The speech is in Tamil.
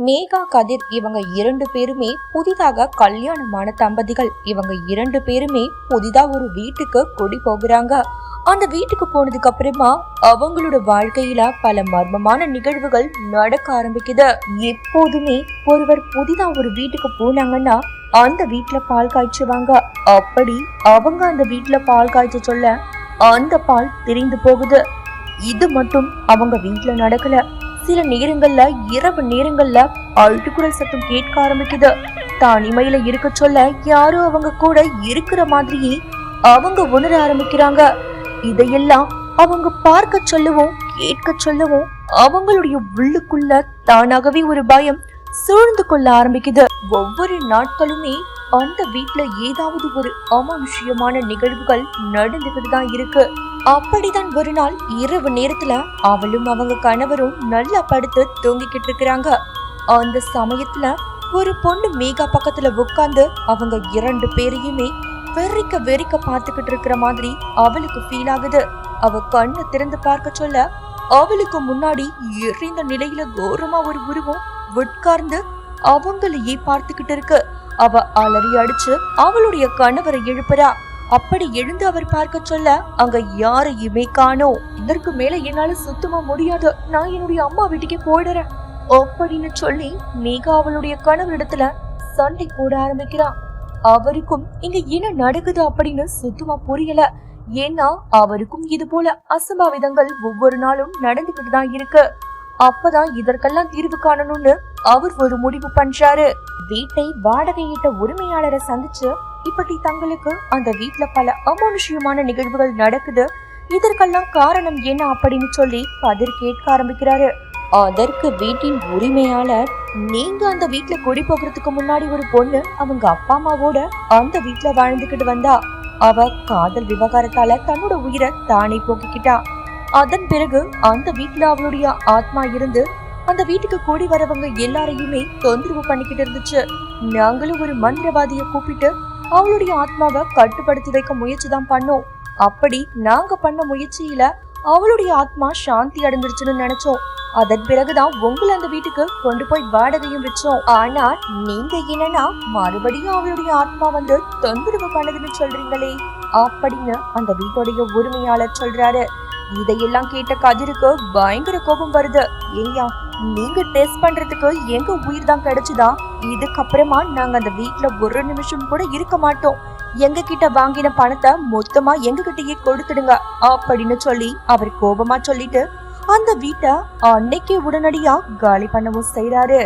மேகா கதிர் இவங்க 2 பேருமே புதிதாக கல்யாணமான தம்பதிகள். இவங்க 2 பேருமே புதிதா ஒரு வீட்டுக்கு குடி போகிறாங்க. அந்த வீட்டுக்கு போனதுக்கு அப்புறமா அவங்களோட வாழ்க்கையில பல மர்மமான நிகழ்வுகள் நடக்க ஆரம்பிக்குது. எப்போதுமே ஒருவர் புதிதா ஒரு வீட்டுக்கு போனாங்கன்னா அந்த வீட்டுல பால் காய்ச்சுவாங்க. அப்படி அவங்க அந்த வீட்டுல பால் காய்ச்ச சொல்ல அந்த பால் திரிந்து போகுது. இது மட்டும் அவங்க வீட்டுல நடக்கல. சில நேரங்கள்ல இரவு நேரங்கள்ல அழுகுரல் சத்தம் கேட்க ஆரம்பிக்குது. தனிமையில இருக்க சொல்ல யாரோ அவங்க கூட இருக்கிற மாதிரியே அவங்க உணர ஆரம்பிக்கிறாங்க. இதையெல்லாம் அவங்க பார்க்க சொல்லவும் கேட்க சொல்லவும் அவங்களுடைய உள்ளுக்குள்ள தானாகவே ஒரு பயம் சூழ்ந்து கொள்ள ஆரம்பிக்குது. ஒவ்வொரு நாட்களுமே அந்த வீட்டுல ஏதாவது ஒரு அமானுஷ்யமான நிகழ்வுகள் நடந்துகிட்டு தான் இருக்கு. அப்படிதான் ஒரு நாள் இரவு நேரத்துல அவளும் அவங்க கணவரும் நல்லா படுத்து தூங்கிக்கிட்டு இருக்கிறாங்க. அந்த சமயத்துல ஒரு பொண்ணு மேகா பக்கத்துல உட்கார்ந்து அவங்க 2 பேரையுமே வெறிக்க வெறிக்க பார்த்துக்கிட்டு இருக்கிற மாதிரி அவளுக்கு ஃபீல் ஆகுது. அவ கண்ணை திறந்து பார்க்க சொல்ல அவளுக்கு முன்னாடி எரிந்த நிலையில கோரமா ஒரு உருவம் உட்கார்ந்து அவங்களையே பார்த்துக்கிட்டு இருக்கு. அவ அலறி அடிச்சு அவளுடைய கணவரை எழுப்புறா. அப்படி எழுந்து அவர் பார்க்க சொல்ல அங்க யாரையுமே காணோம். இதற்கு மேல என்னால சுத்தமா முடியாது, நான் என்னுடைய அம்மா வீட்டுக்கே போயிடுறேன் அப்படின்னு சொல்லி மேகா அவளுடைய கணவரிடத்துல சண்டை போட ஆரம்பிக்கிறான். அவருக்கும் இங்க என்ன நடக்குது அப்படின்னு சுத்தமா புரியல. ஏன்னா அவருக்கும் இது போல அசம்பாவிதங்கள் ஒவ்வொரு நாளும் நடந்துகிட்டு தான் இருக்கு. அப்பதான் இதற்கெல்லாம் தீர்வு காணணும்னு அவர் ஒரு முடிவு பண்றாரு. வீட்டை வாடகையிட்ட உரிமையாளரை சந்திச்சு இப்படி தங்களுக்கு அந்த வீட்டுல பல அமானுஷ்யமான நிகழ்வுகள் நடக்குது, இதற்கெல்லாம் காரணம் என்ன அப்படின்னு சொல்லி கதிர் கேட்க ஆரம்பிக்கிறாரு. அதற்கு வீட்டின் உரிமையாளர், நீங்க அந்த வீட்டுல குடி போகிறதுக்கு முன்னாடி ஒரு பொண்ணு அவங்க அப்பா அம்மாவோட அந்த வீட்டுல வாழ்ந்துகிட்டு வந்தா. அவ காதல் விவகாரத்தால தன்னோட உயிரை தானே போக்கிக்கிட்டா. அதன் பிறகு அந்த வீட்டுல அவளுடைய ஆத்மா இருந்து அந்த வீட்டுக்கு கூடி வரவங்க எல்லாரையுமே தொந்தரவு பண்ணிக்கிட்டு இருந்துச்சு. நாங்களும் ஒரு மந்திரவாதிய கூப்பிட்டு அவளுடைய ஆத்மாவை கட்டுப்படுத்தி வைக்க முயற்சி தான் பண்ணோம். அப்படி நாங்க பண்ண முயற்சியில அவளுடைய ஆத்மா சாந்தி அடைஞ்சிருச்சுன்னு நினைச்சோம். அதன் பிறகுதான் உங்களை அந்த வீட்டுக்கு கொண்டு போய் வாடகையும் வச்சோம். ஆனா நீங்க என்னன்னா மறுபடியும் அவளுடைய ஆத்மா வந்து தொந்தரவு பண்ணதுன்னு சொல்றீங்களே அப்படின்னு அந்த வீட்டுடைய உரிமையாளர் சொல்றாரு. இதையெல்லாம் கேட்ட கதிருக்கு பயங்கர கோபம் வருது. ஏய்யா, நீங்க டெஸ்ட் பண்றதுக்கு எங்க உயிர் தான் கிடைச்சுதா? இதுக்கப்புறமா நாங்க அந்த வீட்டுல ஒரு நிமிஷம் கூட இருக்க மாட்டோம். எங்க கிட்ட வாங்கின பணத்தை மொத்தமா எங்க கிட்டயே கொடுத்துடுங்க அப்படின்னு சொல்லி அவர் கோபமா சொல்லிட்டு அந்த வீட்டை அன்னைக்கு உடனடியா காலி பண்ணவும் செய்யறாரு.